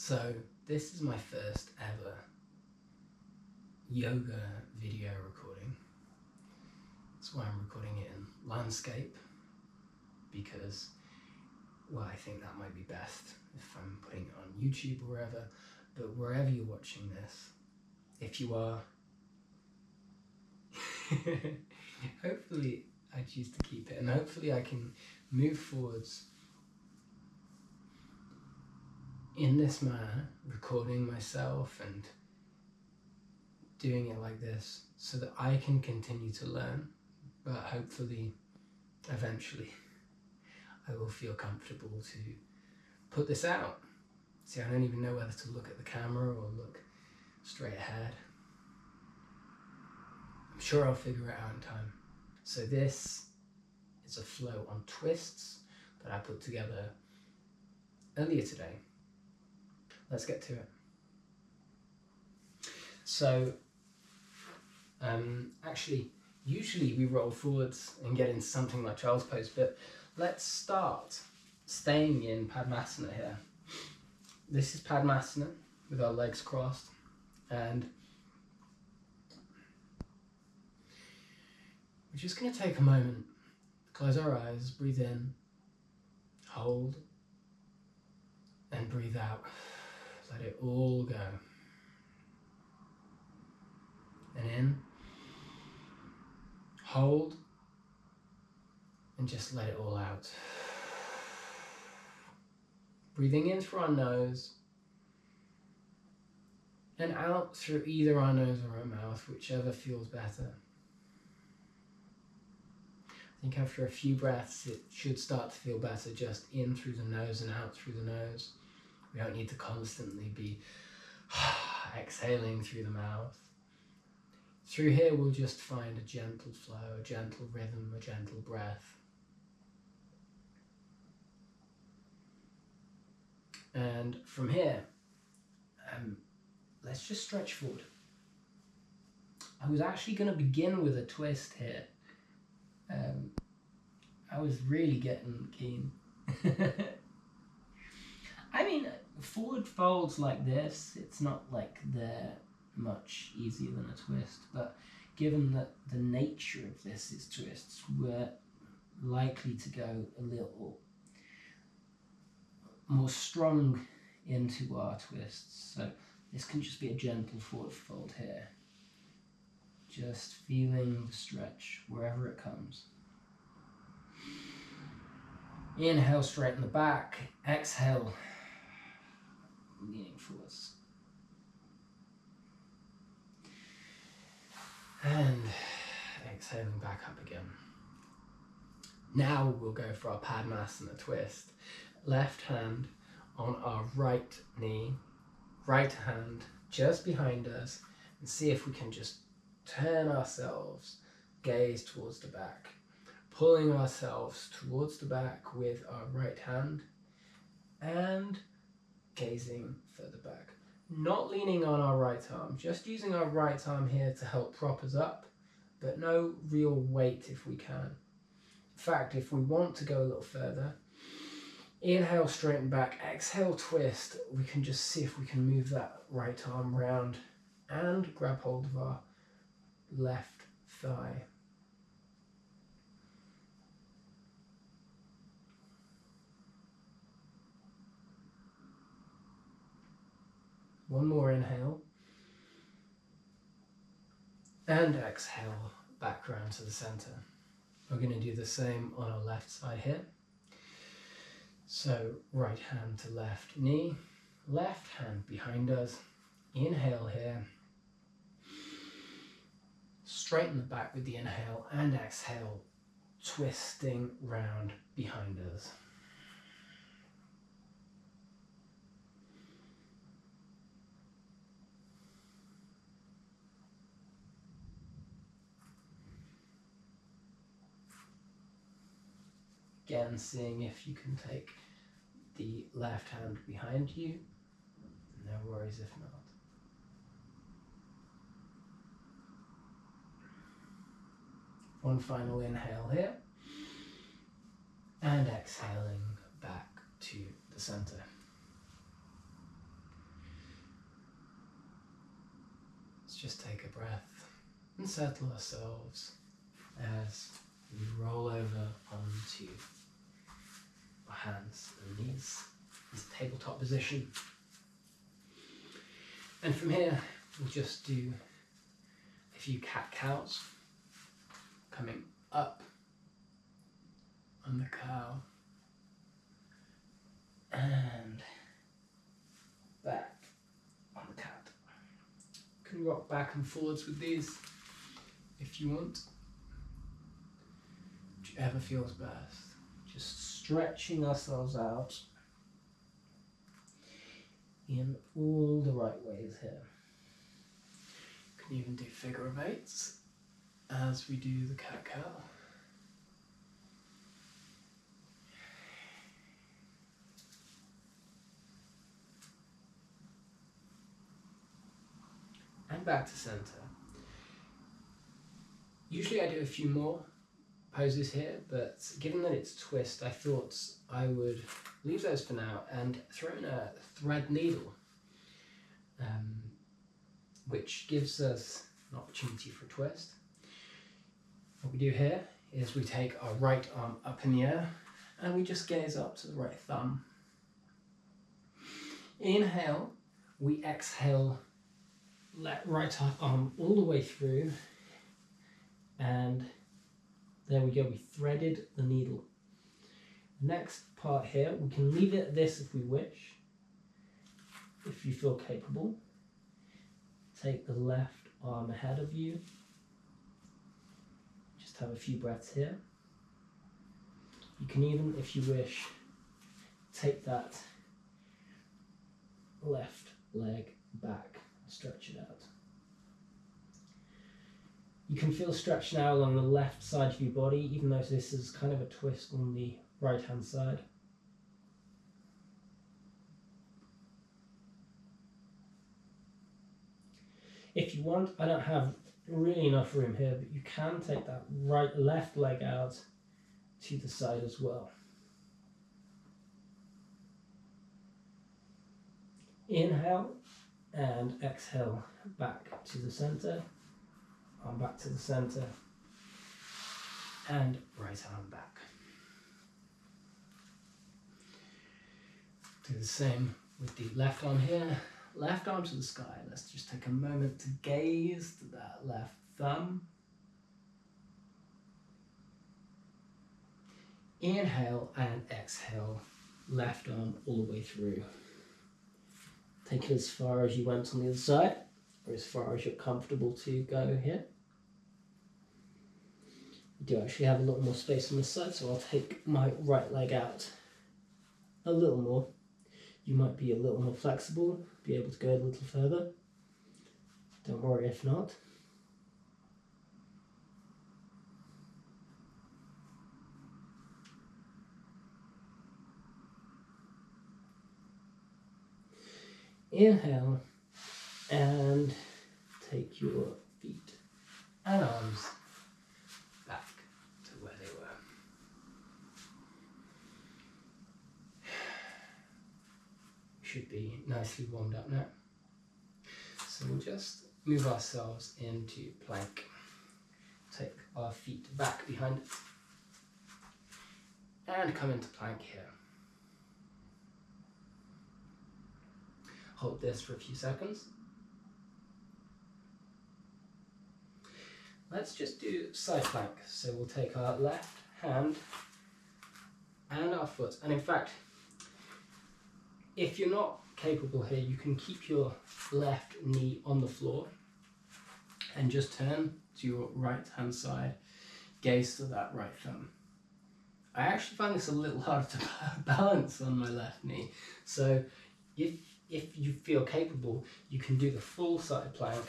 So this is my first ever yoga video recording. That's why I'm recording it in landscape, because, well, I think that might be best if I'm putting it on YouTube or wherever. But wherever you're watching this, if you are, hopefully I choose to keep it, and hopefully I can move forwards in this manner, recording myself and doing it like this so that I can continue to learn, but hopefully eventually I will feel comfortable to put this out. See, I don't even know whether to look at the camera or look straight ahead. I'm sure I'll figure it out in time. So this is a flow on twists that I put together earlier today. Let's get to it. So, actually, usually we roll forwards and get into something like child's pose, but let's start staying in Padmasana here. This is Padmasana with our legs crossed, and we're just going to take a moment, close our eyes, breathe in, hold, and breathe out. Let it all go. And in, hold, and just let it all out. Breathing in through our nose, and out through either our nose or our mouth, whichever feels better. I think after a few breaths it should start to feel better, just in through the nose and out through the nose. We don't need to constantly be exhaling through the mouth. Through here we'll just find a gentle flow, a gentle rhythm, a gentle breath. And from here, let's just stretch forward. I was actually going to begin with a twist here. I was really getting keen. I mean, forward folds like this, it's not like they're much easier than a twist, but given that the nature of this is twists, we're likely to go a little more strong into our twists. So this can just be a gentle forward fold here. Just feeling the stretch wherever it comes. Inhale, straighten the back. Exhale, leaning forwards. And exhaling back up again. Now we'll go for our Padmasana twist. Left hand on our right knee, right hand just behind us, and see if we can just turn ourselves, gaze towards the back, pulling ourselves towards the back with our right hand and gazing further back. Not leaning on our right arm, just using our right arm here to help prop us up, but no real weight if we can. In fact, if we want to go a little further, inhale, straighten back, exhale, twist. We can just see if we can move that right arm round and grab hold of our left thigh. One more inhale. And exhale, back round to the center. We're going to do the same on our left side here. So right hand to left knee, left hand behind us. Inhale here. Straighten the back with the inhale and exhale, twisting round behind us. Again, seeing if you can take the left hand behind you. No worries if not. One final inhale here. And exhaling back to the center. let's just take a breath and settle ourselves as we roll over onto our hands and knees into tabletop position. And from here, we'll just do a few cat-cows, coming up on the cow and back on the cat. You can rock back and forwards with these if you want, whichever feels best. Just stretching ourselves out in all the right ways here. You can even do figure of eights as we do the cat-cow. And back to center. Usually I do a few more poses here, but given that it's twist, I thought I would leave those for now and throw in a thread needle, which gives us an opportunity for a twist. What we do here is we take our right arm up in the air and we just gaze up to the right thumb. Inhale, we exhale, let right arm all the way through, and there we go, we threaded the needle. Next part here, we can leave it at this if we wish, if you feel capable. Take the left arm ahead of you. Just have a few breaths here. You can even, if you wish, take that left leg back, stretch it out. You can feel stretch now along the left side of your body, even though this is kind of a twist on the right hand side. If you want, I don't have really enough room here, but you can take that left leg out to the side as well. Inhale and exhale back to the center, arm back to the center, and right arm back. Do the same with the left arm here. Left arm to the sky. Let's just take a moment to gaze to that left thumb. Inhale and exhale, left arm all the way through. Take it as far as you went on the other side, or as far as you're comfortable to go here. We do actually have a little more space on this side, so I'll take my right leg out a little more. You might be a little more flexible, be able to go a little further. Don't worry if not. Inhale and take your feet and arms back to where they were. Should be nicely warmed up now. So we'll just move ourselves into plank. Take our feet back behind it and come into plank here. Hold this for a few seconds. Let's just do side plank. So we'll take our left hand and our foot, and in fact, if you're not capable here, you can keep your left knee on the floor and just turn to your right hand side, gaze to that right thumb. I actually find this a little hard to balance on my left knee, so if you feel capable, you can do the full side plank,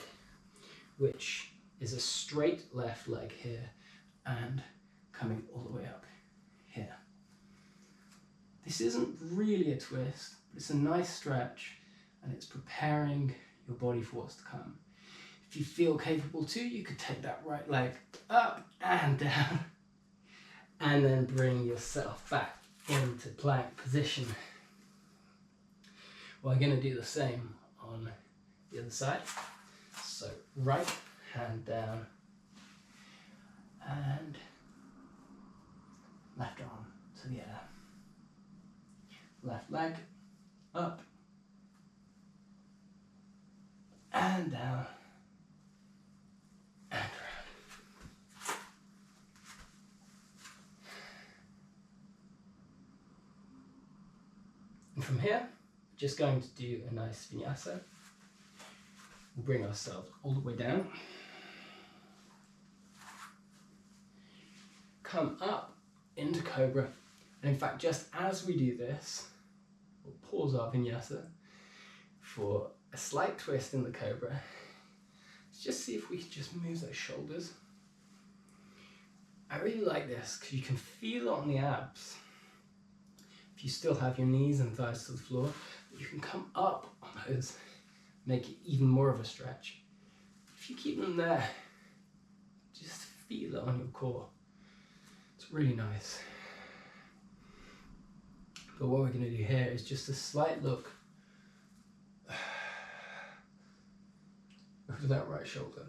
which is a straight left leg here and coming all the way up here. This isn't really a twist, but it's a nice stretch and it's preparing your body for what's to come. If you feel capable too, you could take that right leg up and down and then bring yourself back into plank position. We're going to do the same on the other side. So So right hand down and left arm to the air. Left leg up and down and around. And from here, just going to do a nice vinyasa. We'll bring ourselves all the way down. Come up into Cobra. And in fact, just as we do this, we'll pause our vinyasa for a slight twist in the Cobra. Let's just see if we can just move those shoulders. I really like this because you can feel it on the abs. If you still have your knees and thighs to the floor, you can come up on those, make it even more of a stretch. If you keep them there, just feel it on your core. It's really nice. But what we're going to do here is just a slight look over that right shoulder.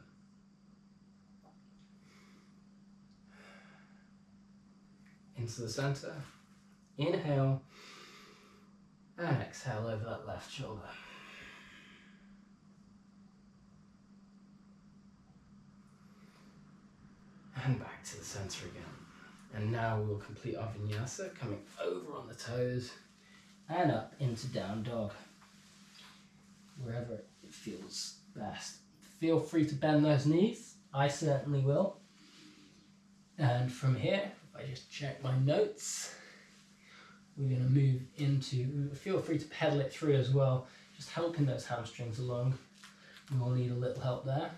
Into the center. Inhale and exhale over that left shoulder. And back to the center again. And now we'll complete our vinyasa, coming over on the toes and up into down dog, wherever it feels best. Feel free to bend those knees, I certainly will. And from here, if I just check my notes, we're going to move into, feel free to pedal it through as well, just helping those hamstrings along. We'll need a little help there.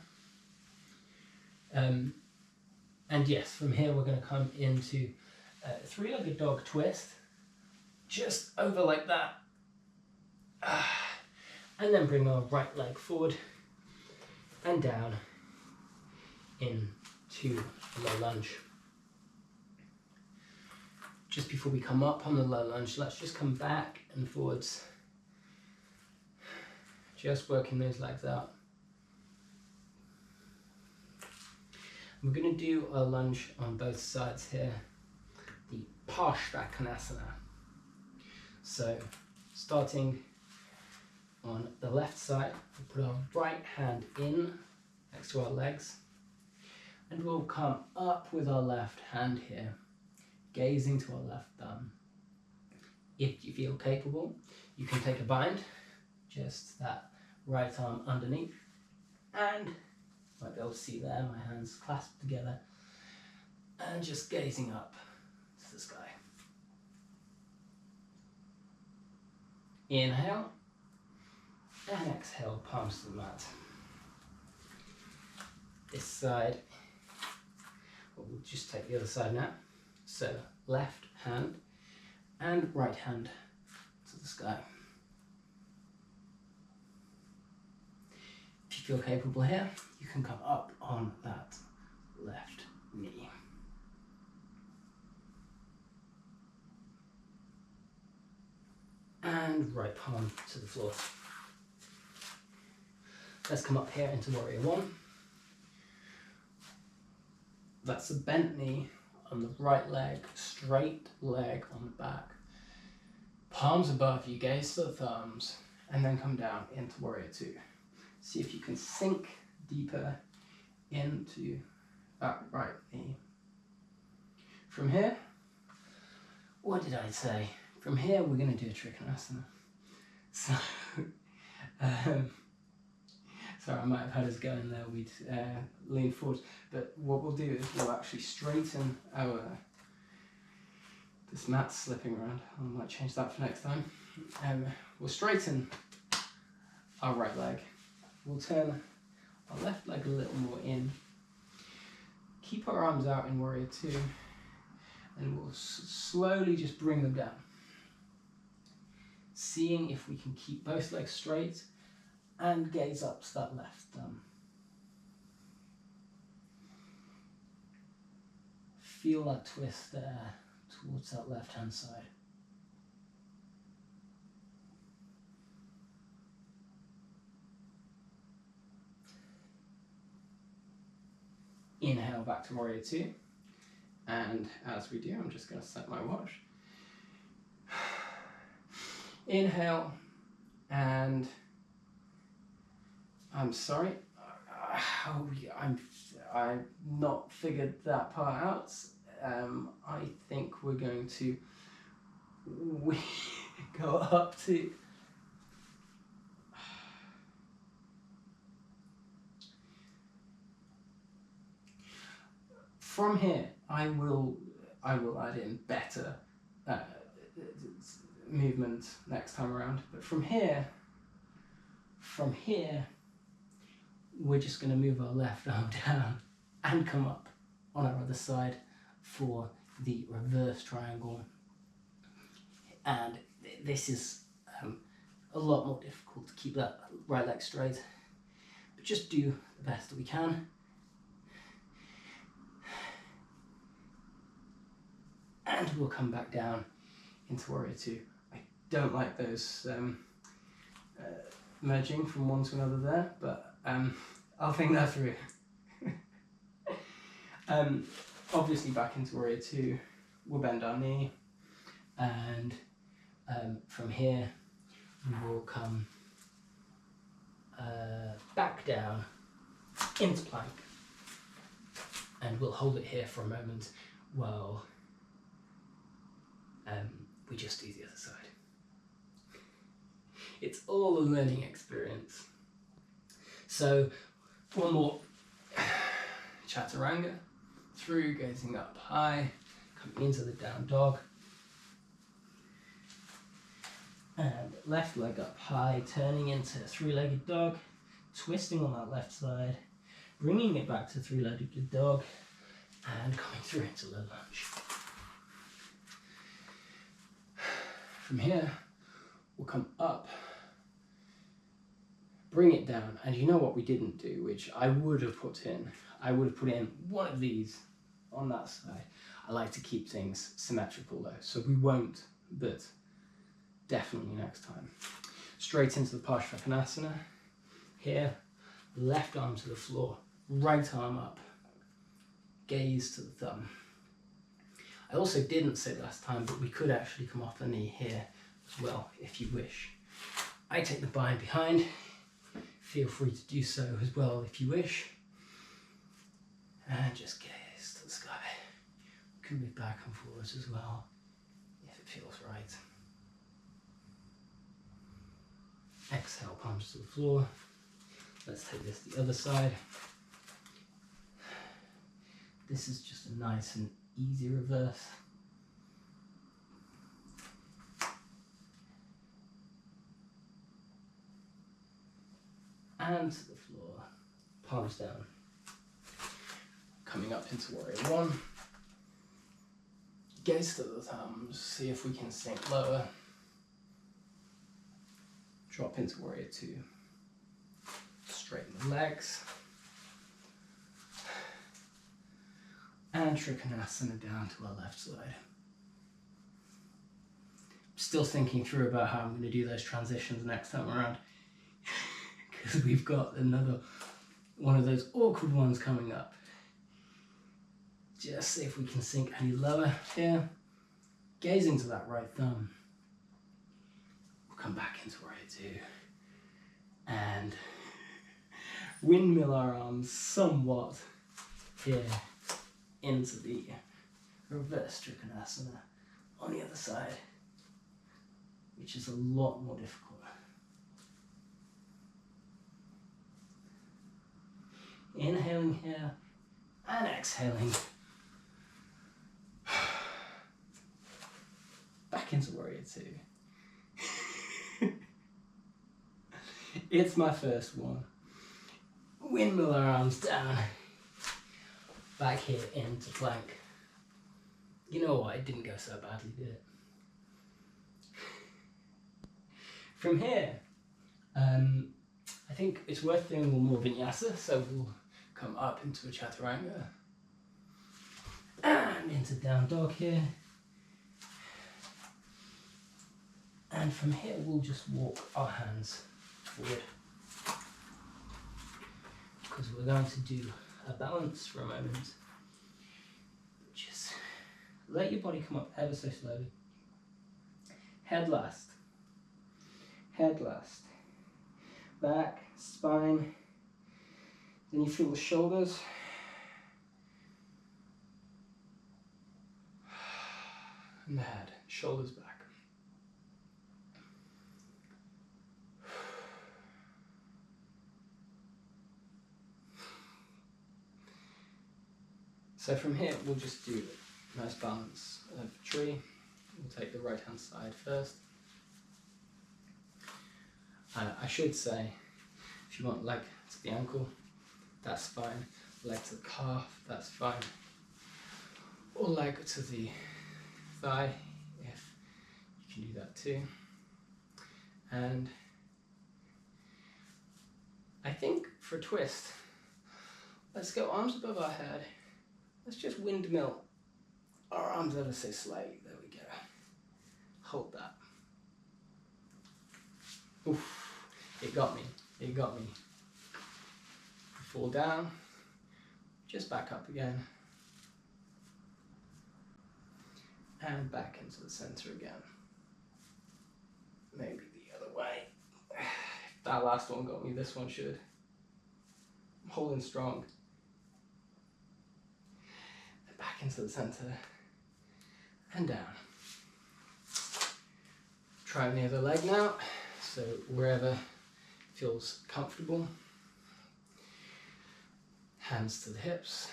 And yes, from here we're going to come into a three-legged dog twist, just over like that. And then bring our right leg forward and down into a low lunge. Just before we come up on the low lunge, let's just come back and forwards. Just working those legs out. We're going to do a lunge on both sides here, the Parshvakonasana. So, starting on the left side, we'll put our right hand in next to our legs, and we'll come up with our left hand here, gazing to our left thumb. If you feel capable, you can take a bind, just that right arm underneath, and might be able to see there, my hands clasped together, and just gazing up to the sky. Inhale, and exhale, palms to the mat. This side, we'll just take the other side now. So, left hand and right hand to the sky. If you feel capable here, you can come up on that left knee. And right palm to the floor. Let's come up here into Warrior One. That's a bent knee on the right leg, straight leg on the back. Palms above you, gaze to the thumbs, and then come down into Warrior Two. See if you can sink deeper into that right knee. From here, what did I say? From here, we're going to do a Trikonasana. So, sorry, I might have had us going there. We'd lean forward, but what we'll do is we'll actually straighten our. This mat's slipping around. I might change that for next time. We'll straighten our right leg. We'll turn our left leg a little more in. Keep our arms out in Warrior Two, and we'll slowly just bring them down. Seeing if we can keep both legs straight and gaze up to that left thumb. Feel that twist there towards that left hand side. Inhale back to warrior two. And as we do, I'm just going to set my watch. Inhale, and I'm sorry, I've not figured that part out. I think we're going to go up to from here. I will add in better movement next time around. But from here, we're just going to move our left arm down and come up on our other side for the reverse triangle. And this is a lot more difficult to keep that right leg straight, but just do the best that we can. And we'll come back down into warrior two. I don't like those merging from one to another there, but I'll think that through. Obviously back into warrior two, we'll bend our knee, and from here we will come back down into plank, and we'll hold it here for a moment while we just do the other side. It's all a learning experience. So one more chaturanga, through, gazing up high, coming into the down dog, and left leg up high, turning into three-legged dog, twisting on that left side, bringing it back to three-legged dog, and coming through into low lunge. From here, we'll come up, bring it down, and you know what we didn't do, which I would have put in? I would have put in one of these on that side. I like to keep things symmetrical though, so we won't, but definitely next time. Straight into the Parsvakonasana. Here, left arm to the floor, right arm up, gaze to the thumb. I also didn't say last time, but we could actually come off the knee here as well, if you wish. I take the bind behind. Feel free to do so as well if you wish. And just gaze to the sky. We can move back and forwards as well, if it feels right. Exhale, palms to the floor. Let's take this to the other side. This is just a nice and easy reverse. And to the floor, palms down. Coming up into warrior one. Gaze to the thumbs, see if we can sink lower. Drop into warrior two. Straighten the legs. And Trikonasana down to our left side. I'm still thinking through about how I'm going to do those transitions next time around, because we've got another one of those awkward ones coming up. Just see if we can sink any lower here. Gaze into that right thumb. We'll come back into warrior two. And windmill our arms somewhat here into the reverse Trikonasana on the other side, which is a lot more difficult. Inhaling here and exhaling. Back into warrior two. It's my first one. Windmill our arms down. Back here into plank. You know what, it didn't go so badly, did it? From here, I think it's worth doing one more vinyasa, so we'll come up into a chaturanga and into down dog here. And from here, we'll just walk our hands forward, because we're going to do a balance for a moment. Just let your body come up ever so slowly. Head last. Head last. Back, spine. Then you feel the shoulders. And the head, shoulders back. So from here, we'll just do a nice balance of tree. We'll take the right hand side first. I should say, if you want leg to the ankle, that's fine. Leg to the calf, that's fine. Or leg to the thigh, if you can do that too. And I think for a twist, let's go arms above our head. Let's just windmill our arms ever so slightly. There we go. Hold that. Oof, it got me. It got me. Fall down, just back up again. And back into the center again. Maybe the other way. If that last one got me, this one should. I'm holding strong. And back into the center. And down. Try the other leg now. So wherever feels comfortable. Hands to the hips.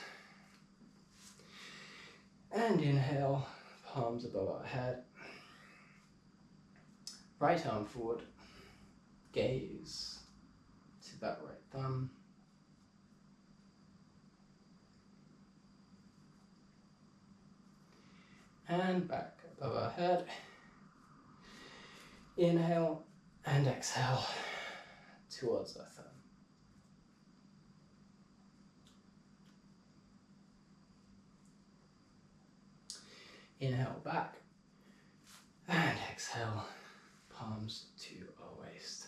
And inhale. Palms above our head. Right arm forward. Gaze to that right thumb. And back above our head. Inhale and exhale towards our thumb. Inhale back and exhale, palms to our waist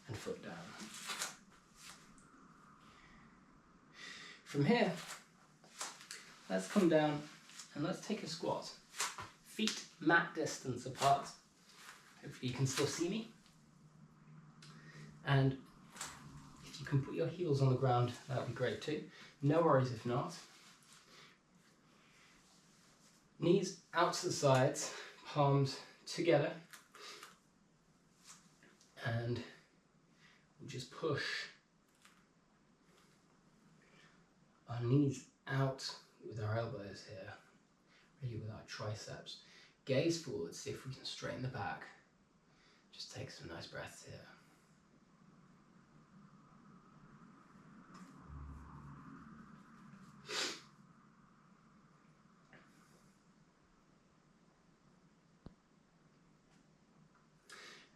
and foot down. From here, let's come down and let's take a squat. Feet mat distance apart. Hopefully you can still see me. And if you can put your heels on the ground, that would be great too. No worries if not. Knees out to the sides, palms together, and we'll just push our knees out with our elbows here, really with our triceps. Gaze forward, see if we can straighten the back. Just take some nice breaths here.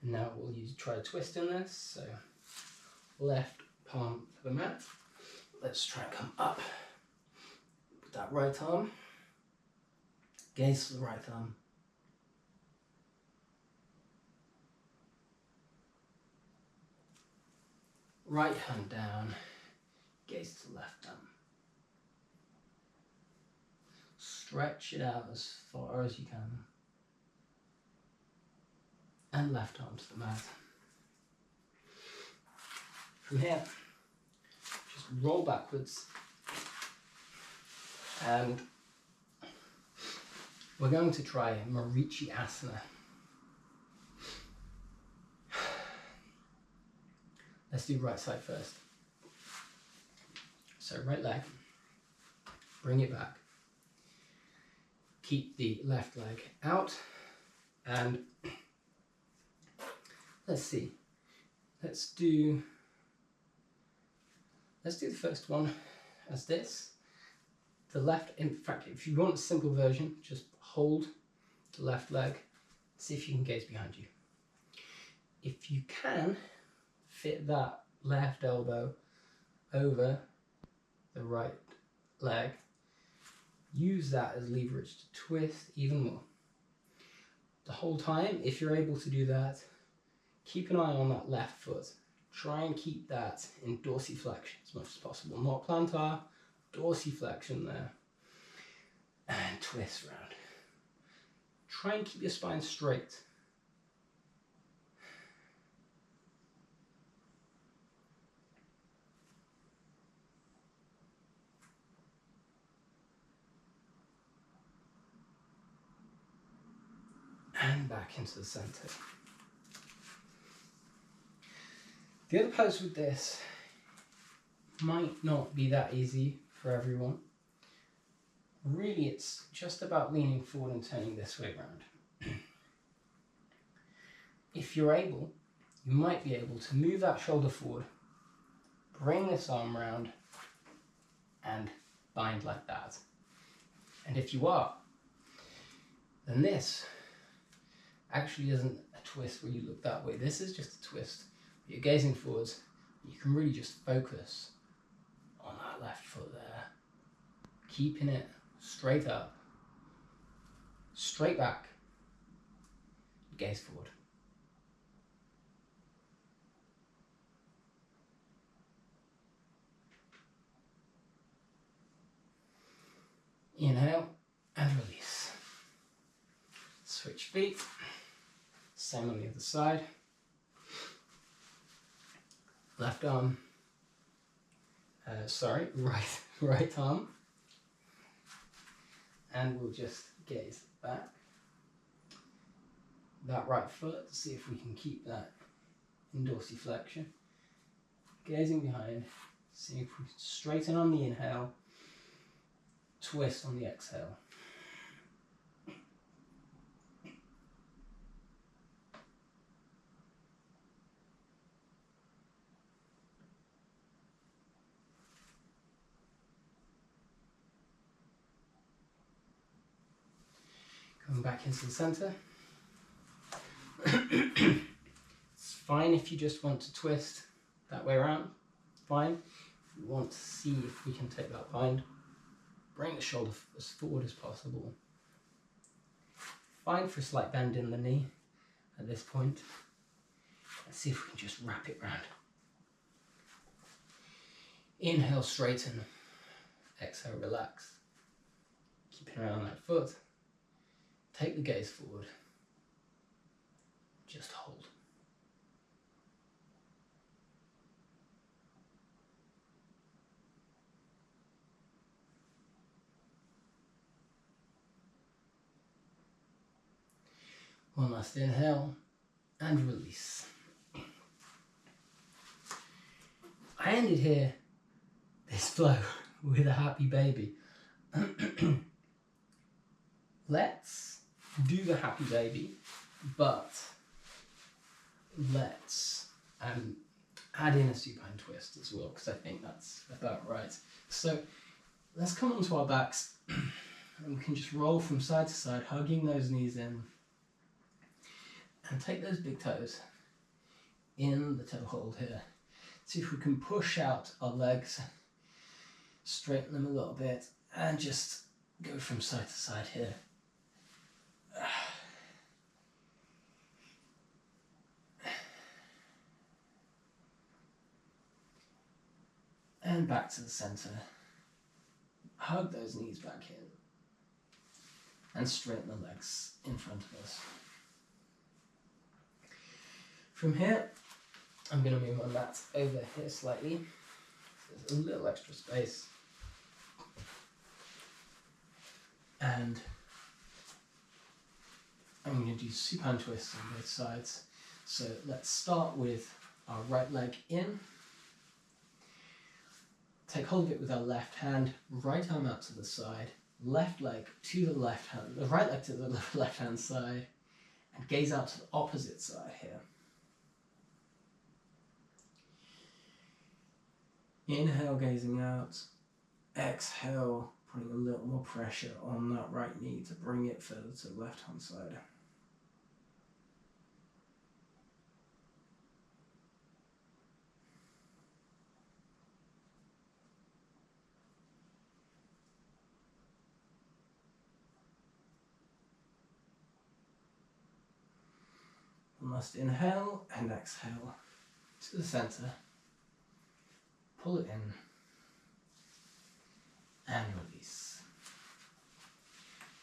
And now we'll try a twist in this, so left palm to the mat. Let's try and come up with that right arm. Gaze to the right arm. Right hand down, gaze to the left thumb. Stretch it out as far as you can. And left arm to the mat. From here, just roll backwards. And we're going to try Marichi Asana. Let's do right side first. So right leg, bring it back. Keep the left leg out and let's see. Let's do the first one as this. The left, in fact, if you want a simple version, just hold the left leg. See if you can gaze behind you. If you can fit that left elbow over the right leg, use that as leverage to twist even more. The whole time, if you're able to do that, keep an eye on that left foot. Try and keep that in dorsiflexion as much as possible. Not plantar, dorsiflexion there, and twist round. Try and keep your spine straight. And back into the center. The other pose with this might not be that easy for everyone. Really, it's just about leaning forward and turning this way around. If you're able, you might be able to move that shoulder forward, bring this arm round, and bind like that. And if you are, then this actually isn't a twist where you look that way. This is just a twist. You're gazing forwards. You can really just focus on that left foot there, keeping it straight up, straight back, gaze forward. Inhale and release. Switch feet. Same on the other side. Left arm. Right arm. And we'll just gaze back. That right foot, see if we can keep that in dorsiflexion. Gazing behind, see if we straighten on the inhale, twist on the exhale. Coming back into the center. It's fine if you just want to twist that way around. Fine. If you want to see if we can take that bind, bring the shoulder as forward as possible. Fine for a slight bend in the knee at this point. Let's see if we can just wrap it round. Inhale, straighten. Exhale, relax. Keeping around that foot. Take the gaze forward. Just hold. One last inhale and release. I ended here, this flow, with a happy baby. Let's do the happy baby, but let's add in a supine twist as well, because I think that's about right. So let's come onto our backs and we can just roll from side to side, hugging those knees in, and take those big toes in the toe hold here. See if we can push out our legs, straighten them a little bit, and just go from side to side here. And back to the center. Hug those knees back in. And straighten the legs in front of us. From here, I'm going to move my mat over here slightly. There's a little extra space. And I'm going to do supine twists on both sides. So let's start with our right leg in. Take hold of it with our left hand, right arm out to the side, left leg to the left hand, the right leg to the left hand side, and gaze out to the opposite side here. Inhale, gazing out. Exhale, putting a little more pressure on that right knee to bring it further to the left hand side. One last inhale and exhale to the center. Pull it in.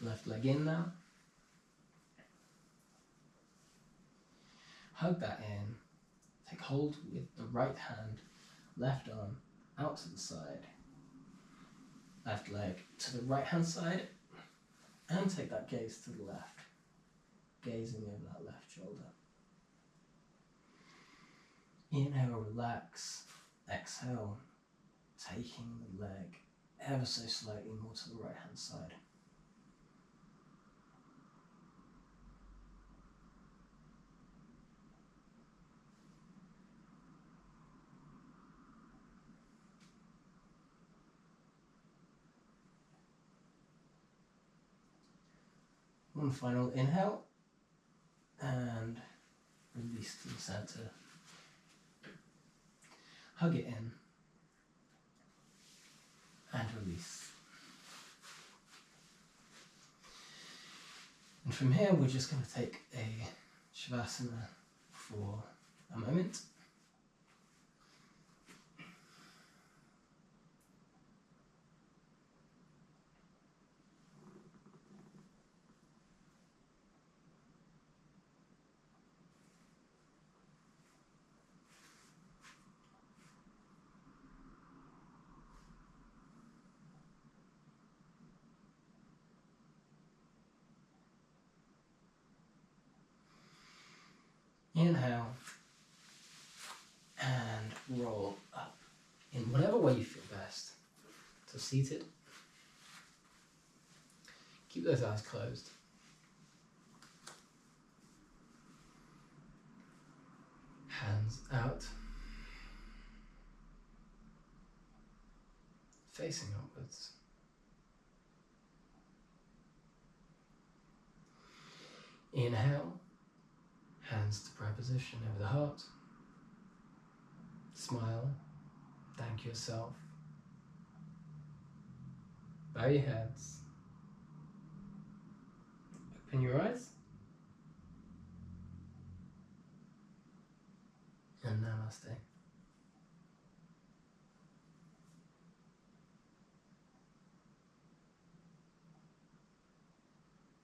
Left leg in now. Hug that in. Take hold with the right hand, left arm out to the side. Left leg to the right hand side. And take that gaze to the left. Gazing over that left shoulder. Inhale, relax. Exhale, taking the leg ever so slightly more to the right hand side. One final inhale and release to the center. Hug it in and release. And from here we're just going to take a Shavasana for a moment. Inhale and roll up in whatever way you feel best. So seated. Keep those eyes closed. Hands out. Facing upwards. Inhale. Hands to prayer position over the heart. Smile. Thank yourself. Bow your heads. Open your eyes. And namaste.